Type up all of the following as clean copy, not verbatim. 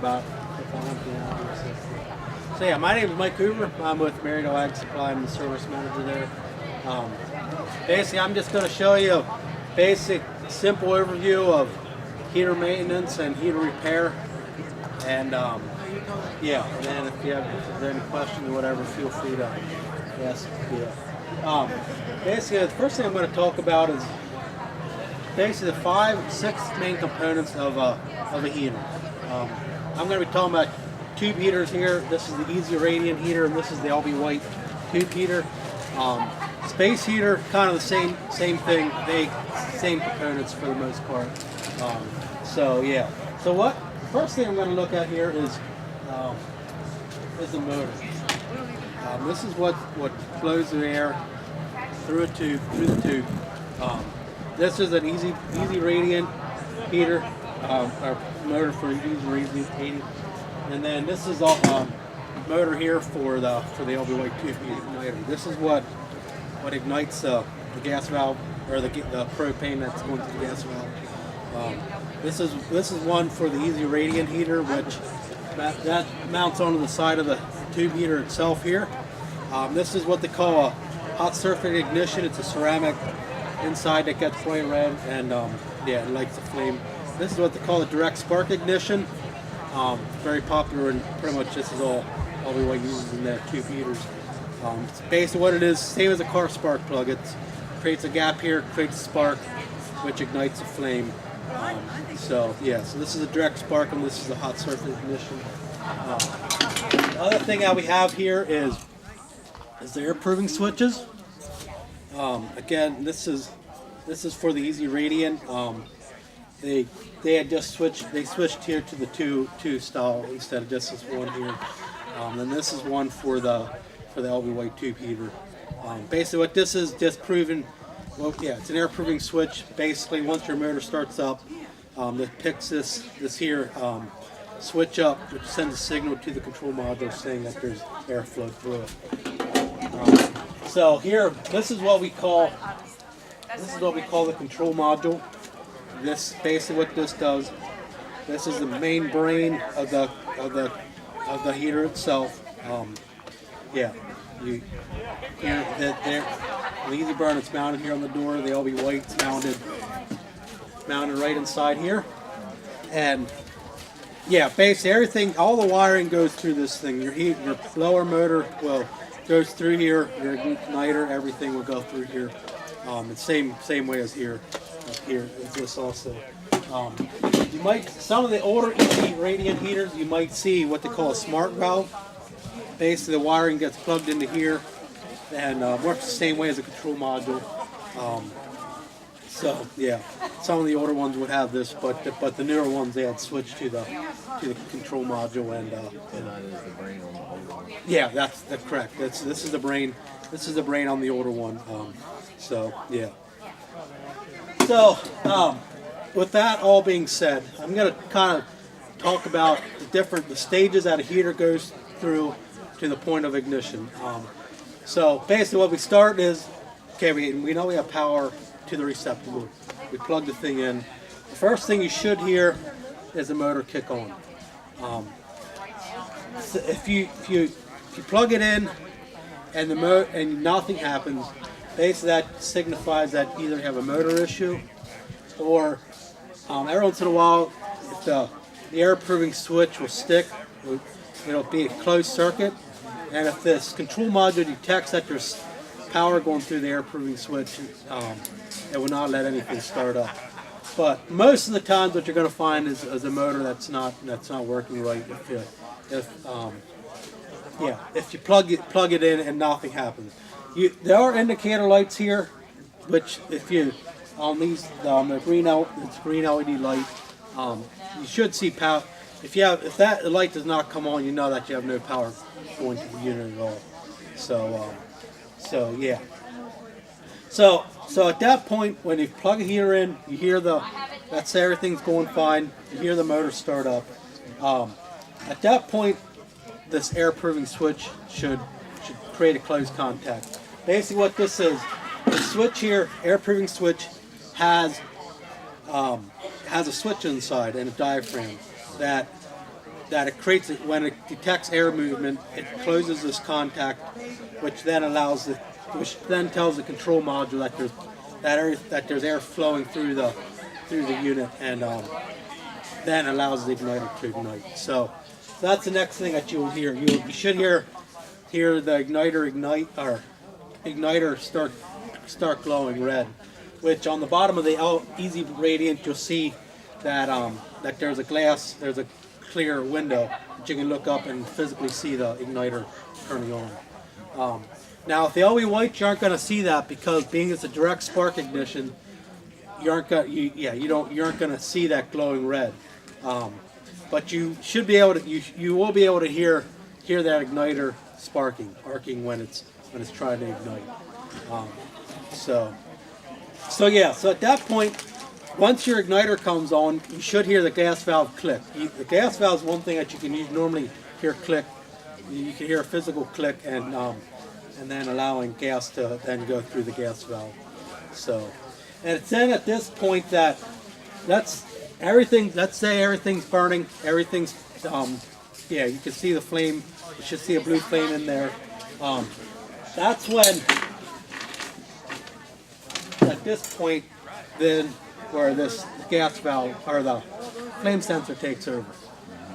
about So yeah, my name is Mike Hoover. I'm with Marydel Ag Supply. I'm the service manager there. Basically, I'm just going to show you a basic, simple overview of heater maintenance and heater repair. And yeah, and then if there's any questions or whatever, feel free to ask. Basically, the first thing I'm going to talk about is basically the 5-6 main components of a heater. I'm going to be talking about tube heaters here. This is the Easy Radiant heater, and this is the LB White tube heater. Space heater, kind of the same thing. Same components for the most part. So yeah. So first thing I'm going to look at here is the motor. This is what flows the air through the tube. This is an Easy Radiant heater, or motor for Easy Radiant heating. And then this is a motor here for the LB White tube igniter. This is what ignites the gas valve, or the propane that's going to the gas valve. This is one for the Easy Radiant heater, which that mounts onto the side of the tube heater itself here. This is what they call a hot surface ignition. It's a ceramic inside that gets bright red, and yeah, it lights the flame. This is what they call a direct spark ignition. Very popular, and pretty much this is all LB White uses in their tube heaters. It's basically what it is, same as a car spark plug. It creates a gap here, creates a spark, which ignites a flame. So yeah, so this is a direct spark, and this is a hot surface ignition. The other thing that we have here is the air proving switches. Again, this is for the Easy Radiant. They had just switched. They switched here to the two style instead of just this one here. And this is one for the LB White tube heater. Basically, what this is just proving. Well, yeah, it's an air proving switch. Basically, once your motor starts up, it picks this here switch up, which sends a signal to the control module saying that there's airflow through it. So here, this is what we call the control module. This basically what this does. This is the main brain of the heater itself. Yeah, here the Easy Burn, it's mounted here on the door. The LB White's mounted right inside here, and yeah, basically everything, all the wiring goes through this thing. Your blower motor goes through here. Your igniter, everything will go through here. The same way as here. Here is this also. You might, some of the older Easy Radiant heaters, you might see what they call a smart valve. Basically, the wiring gets plugged into here and works the same way as a control module. So yeah, some of the older ones would have this, but the newer ones, they had switched to the control module, and yeah, that's correct. This is the brain. This is the brain on the older one. So yeah. So with that all being said, I'm going to kind of talk about the stages that a heater goes through to the point of ignition. So basically, what we start is, okay, we know we have power to the receptacle. We plug the thing in. The first thing you should hear is the motor kick on. So if you plug it in and nothing happens, basically that signifies that either you have a motor issue, or every once in a while, if the air proving switch will stick, it'll be a closed circuit, and if this control module detects that there's power going through the air proving switch, it will not let anything start up. But most of the times, what you're going to find is a motor that's not working right. If you plug it in and nothing happens. There are indicator lights here, which if you on these the green LED light, you should see power. If that light does not come on, you know that you have no power going to the unit at all. So yeah. So at that point, when you plug a heater in, you hear let's say everything's going fine. You hear the motor start up. At that point, this air proving switch should create a closed contact. Basically, what this is, the switch here, air proving switch, has a switch inside and a diaphragm that that it creates it when it detects air movement. It closes this contact, which then tells the control module that there's air flowing through the unit, and then allows the igniter to ignite. So that's the next thing that you'll hear. You should hear the igniter start glowing red, which on the bottom of the Easy Radiant you'll see that that there's a clear window that you can look up and physically see the igniter turning on. Now, with the LV white, you aren't going to see that because being it's a direct spark ignition, you aren't going to see that glowing red. But you should be able to you will be able to hear that igniter arcing when it's trying to ignite. So at that point, once your igniter comes on, you should hear the gas valve click. The gas valve is one thing that you can normally hear click. You can hear a physical click, and then allowing gas to then go through the gas valve. So, and it's then at this point that let's say everything's burning, you can see the flame. You should see a blue flame in there. That's when, at this point, then where this gas valve or the flame sensor takes over.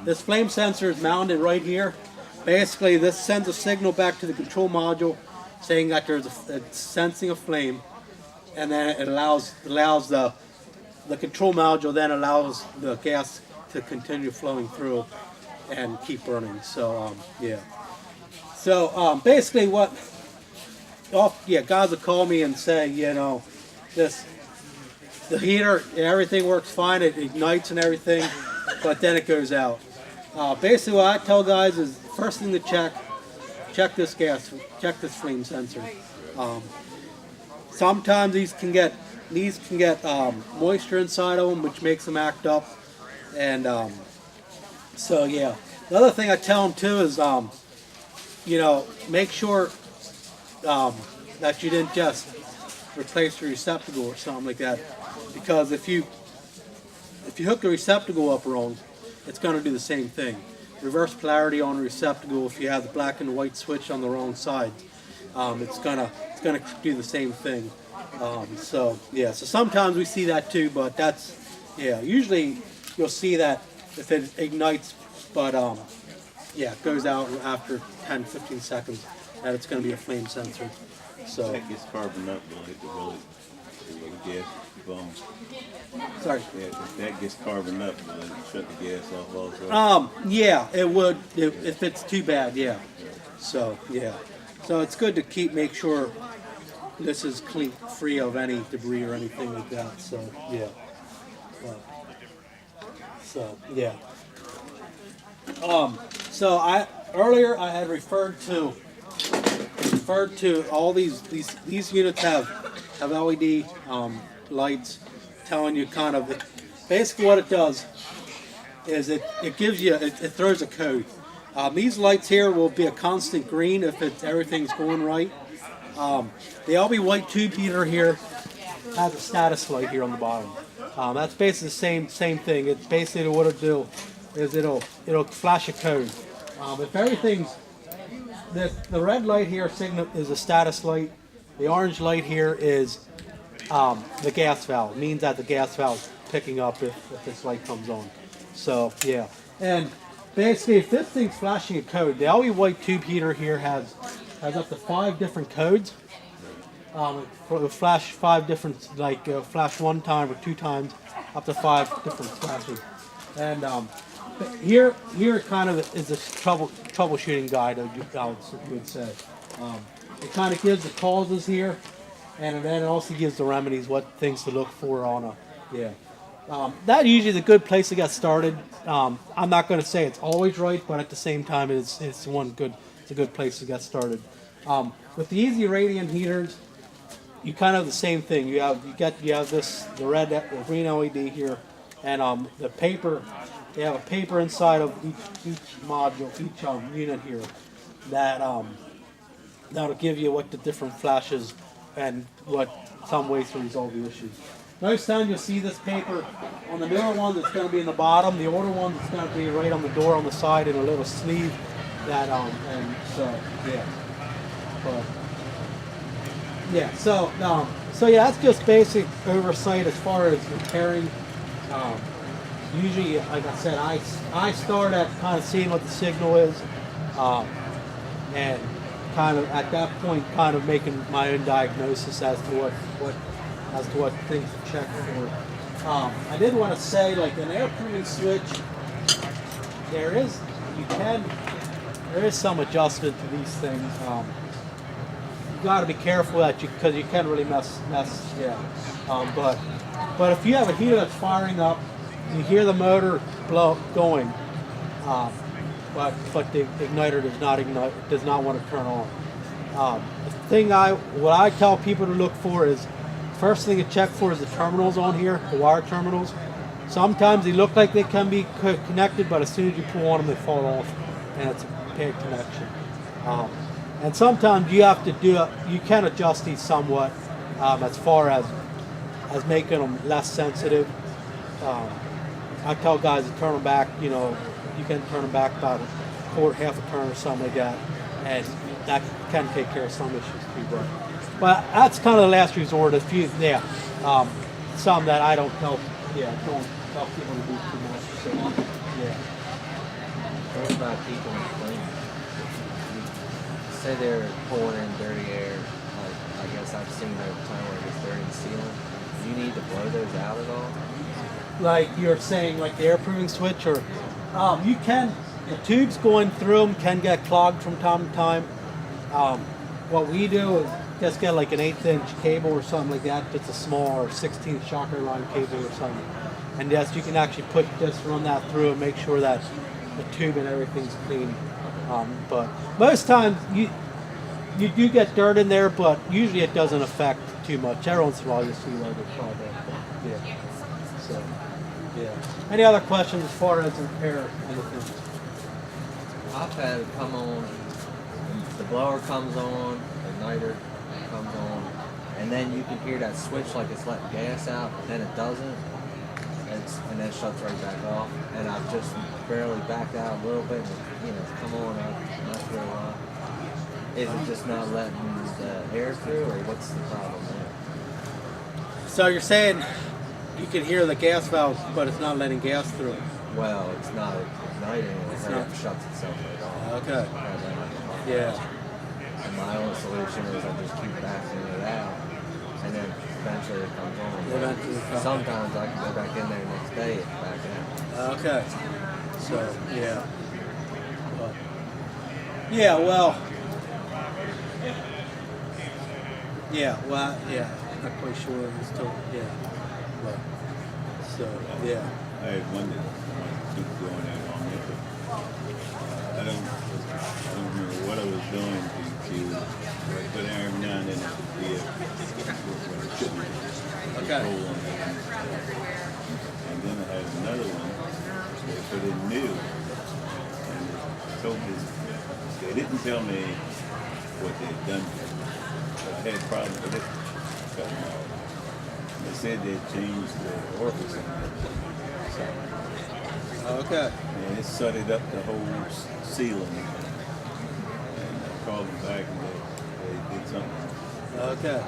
This flame sensor is mounted right here. Basically, this sends a signal back to the control module saying that there's it's sensing a flame, and then it allows the control module then allows the gas to continue flowing through and keep burning. So basically guys will call me and say, the heater, everything works fine, it ignites and everything, but then it goes out. Basically what I tell guys is, first thing to check this flame sensor. Sometimes these can get moisture inside of them, which makes them act up. And the other thing I tell them too is, make sure that you didn't just replace the receptacle or something like that, because if you hook the receptacle up wrong, it's going to do the same thing. Reverse polarity on the receptacle, if you have the black and white switch on the wrong side, it's gonna do the same thing. So sometimes we see that too, but that's usually you'll see that if it ignites, but it goes out after 10-15 seconds, that it's going to be a flame sensor. So that gets carbon up, will it gas bomb? Sorry. Yeah, if that gets carbon up, will it shut the gas off also? It would if it's too bad. Yeah. So it's good to make sure this is clean, free of any debris or anything like that. Earlier I had referred to all these units have LED lights telling you kind of basically what it does is it throws a code. These lights here will be a constant green if everything's going right. The LB white tube heater here has a status light here on the bottom. That's basically the same thing. It's basically what it'll do is it'll flash a code. If everything's the red light here signal is a status light. The orange light here is the gas valve. It means that the gas valve is picking up if this light comes on. So and basically if this thing's flashing a code, the LB white tube heater here has up to 5 different codes. For flash 5 different, flash 1 time or 2 times, up to 5 different flashes. And here kind of is a troubleshooting guide, I would say. It kind of gives the causes here, and then it also gives the remedies, what things to look for on that usually is a good place to get started. I'm not going to say it's always right, but at the same time, it's a good place to get started. With the Easy Radiant heaters, you kind of have the same thing. You have the green LED here, and the paper. They have a paper inside of each module, each unit here, that'll give you what the different flashes and what some ways to resolve the issues. Most times you'll see this paper on the newer ones. It's going to be in the bottom. The older ones, it's going to be right on the door on the side in a little sleeve. That and so yeah, but yeah. So yeah, that's just basic oversight as far as repairing. Usually, like I said, I start at kind of seeing what the signal is, and kind of at that point, kind of making my own diagnosis as to what things to check for. I did want to say, like an air pruning switch, there is some adjustment to these things. You got to be careful that because you can really mess. Yeah. But if you have a heater that's firing up, you hear the motor going, but the igniter does not want to turn on. What I tell people to look for is, first thing to check for is the terminals on here, the wire terminals. Sometimes they look like they can be connected, but as soon as you pull on them, they fall off, and it's a bad connection. And sometimes you have to you can adjust these somewhat as far as making them less sensitive. I tell guys to turn them back, you can turn them back about half a turn or something like that, and that can take care of some issues too. But that's kind of the last resort. If you, some that I don't tell people to do too much. So, yeah. What about people in clean? Say they're pulling in dirty air, like I guess I've seen over time where it gets dirty in the ceiling. Do you need to blow those out at all? Like you're saying, like the air proving switch, or you can, the tubes going through them can get clogged from time to time. What we do is just get like an 1/8 inch cable or something like that, just a small or 16th shocker line cable or something, and yes, you can actually run that through and make sure that the tube and everything's clean. But most times you do get dirt in there, but usually it doesn't affect too much. Every once in a while you see like a problem. Yeah. So, yeah. Any other questions as far as repair anything? I've had it come on, the blower comes on, the igniter comes on, and then you can hear that switch like it's letting gas out, but then it doesn't, and then it shuts right back off. And I've just barely backed out a little bit, and come on, not for a while. Is it just not letting the air through, or what's the problem there? So you're saying you can hear the gas valve, but it's not letting gas through. Well, it's not igniting, it shuts itself right off. Okay. Yeah. And my only solution is I just keep backing it out, and then eventually it comes on. Sometimes I can go back in there next day and back out. Okay. So, yeah. But, yeah, well. Not quite sure. It's still, yeah. But, so, yeah. I had one that keep going at on me, but I don't remember what I was doing to but every now and then it would be Okay. And then I had another one they put in new, and they didn't tell me what they'd done to it. But I had problems with it. They said they'd changed the orifice on it. Okay. And it sudded up the whole ceiling. And I called them back and they did something. Okay.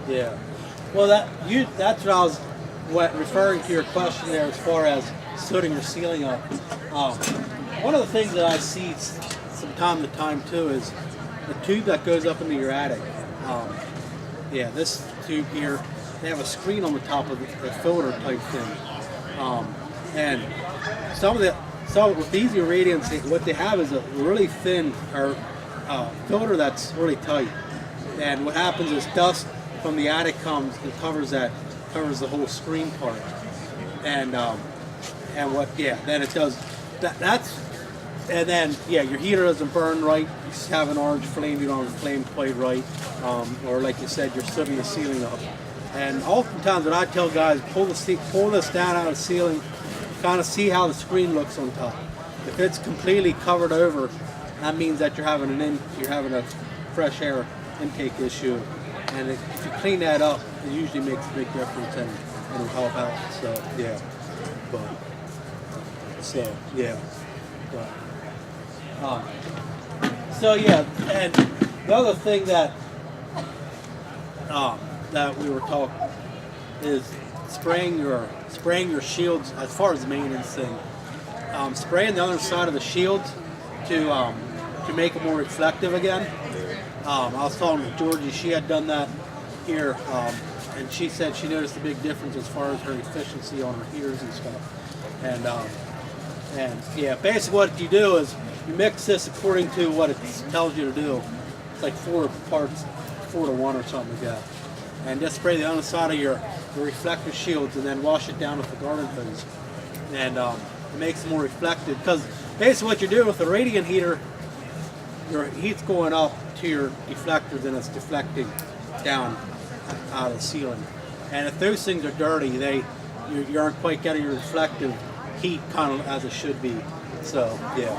Yeah. Well, that's what I was referring to your question there as far as sooting your ceiling up. One of the things that I see from time to time too is the tube that goes up into your attic. This tube here, they have a screen on the top of the filter type thing. And with these irradiants, what they have is a really thin filter that's really tight. And what happens is dust from the attic comes and covers the whole screen part. And then it does your heater doesn't burn right. You just have an orange flame, you don't have a flame quite right, or like you said, you're sooting the ceiling up. And oftentimes, what I tell guys, pull this down out of the ceiling, kind of see how the screen looks on top. If it's completely covered over, that means that you're having a fresh air intake issue, and if you clean that up, it usually makes a big difference and it'll help out. So yeah, so yeah, and the other thing that that we were talking is spraying your shields. As far as the maintenance thing, spraying the other side of the shields to make it more reflective again. I was talking with Georgie, she had done that here, and she said she noticed a big difference as far as her efficiency on her heaters and stuff. And yeah, basically what you do is you mix this according to what it tells you to do. It's like 4 parts, 4 to 1 or something like that. And just spray the underside of your reflector shields and then wash it down with the garden hose. And it makes it more reflective, because basically what you're doing with the radiant heater, your heat's going up to your deflectors and it's deflecting down out of the ceiling. And if those things are dirty, you aren't quite getting your reflective heat kind of as it should be. So yeah.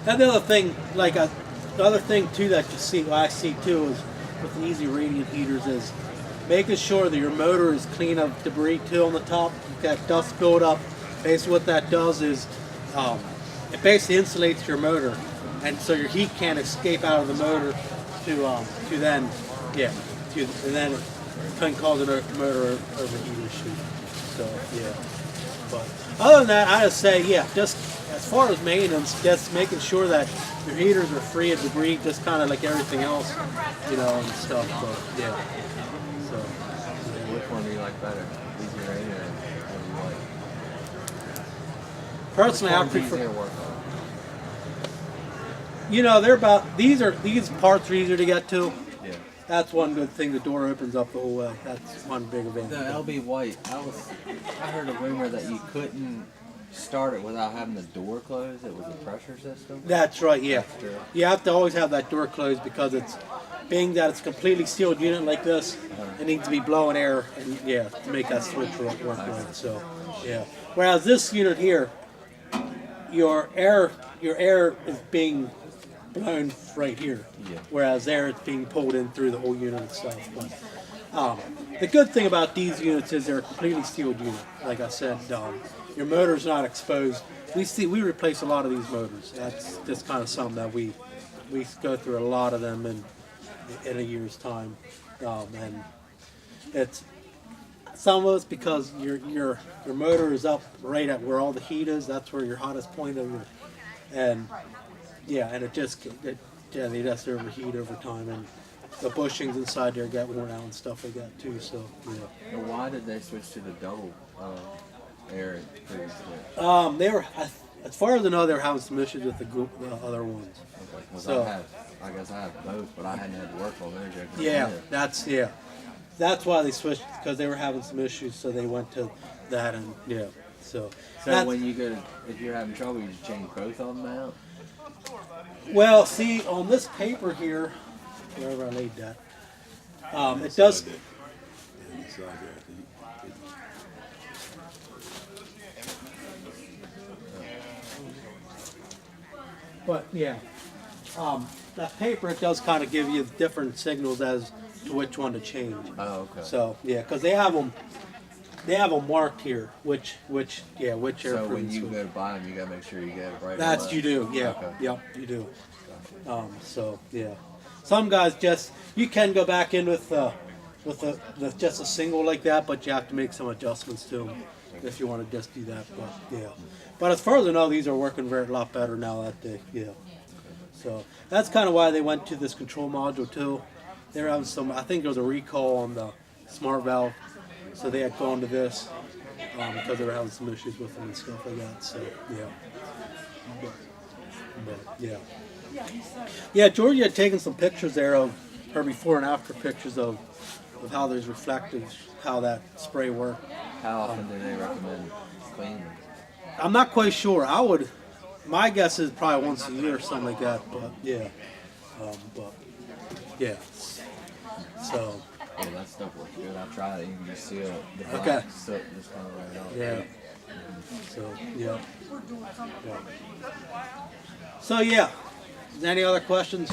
And the other thing, the other thing too that you see, what I see too, is with the easy radiant heaters is making sure that your motor is clean of debris too on the top. You've got dust buildup. Basically what that does is it basically insulates your motor, and so your heat can't escape out of the motor to then and then it can cause a motor overheat issue. So yeah. But other than that, I just say, yeah, just as far as maintenance, just making sure that your heaters are free of debris, just kind of like everything else, and stuff. But yeah. So. Yeah. Which one do you like better? Easy radiant or white? Personally, I prefer. Easier to work on? They're about these parts are easier to get to. Yeah. That's one good thing. The door opens up the whole way. That's one big advantage. The LB White, I heard a rumor that you couldn't start it without having the door closed. It was a pressure system. That's right. Yeah. That's true. You have to always have that door closed, because being that it's a completely sealed unit like this, it needs to be blowing air and to make that switch work right. So yeah. Whereas this unit here, your air is being blown right here, whereas there it's being pulled in through the whole unit itself. But the good thing about these units is they're a completely sealed unit. Like I said, your motor's not exposed. We replace a lot of these motors. That's just kind of something that we go through a lot of them in a year's time, and it's some of it's because your motor is up right at where all the heat is. That's where your hottest point of and it they just overheat over time, and the bushings inside there get worn out and stuff like that too. So yeah. Well, why did they switch to the double air previously? They were, as far as I know, they were having some issues with the other ones. Okay. Well, So I guess I have both, but I hadn't had to work on theirs yet. That's why they switched, because they were having some issues. So they went to that, and So when you go, if you're having trouble, you just change both of them out. Well, see, on this paper here, wherever I laid that, it does. But yeah, that paper, it does kind of give you different signals as to which one to change. Oh, okay. So yeah, because they have them marked here, which air. So when you go to buy them, you gotta make sure you get it right. That's you do, yeah. Okay. Yep, you do. So yeah, some guys you can go back in with just a single like that, but you have to make some adjustments to them if you want to just do that. But yeah, but as far as I know, these are working a lot better now that So that's kind of why they went to this control module too. They were having I think there was a recall on the smart valve, so they had gone to this because they were having some issues with them and stuff like that. So yeah, but yeah, Georgie had taken some pictures there of her before and after pictures of how there's reflective, how that spray worked. How often do they recommend cleaning? I'm not quite sure. My guess is probably once a year or something like that. But yeah, So. Yeah, that stuff looks good. I tried it. You can just see it. The Okay. black soot just kind of right out. Yeah. So yeah. So yeah. Any other questions?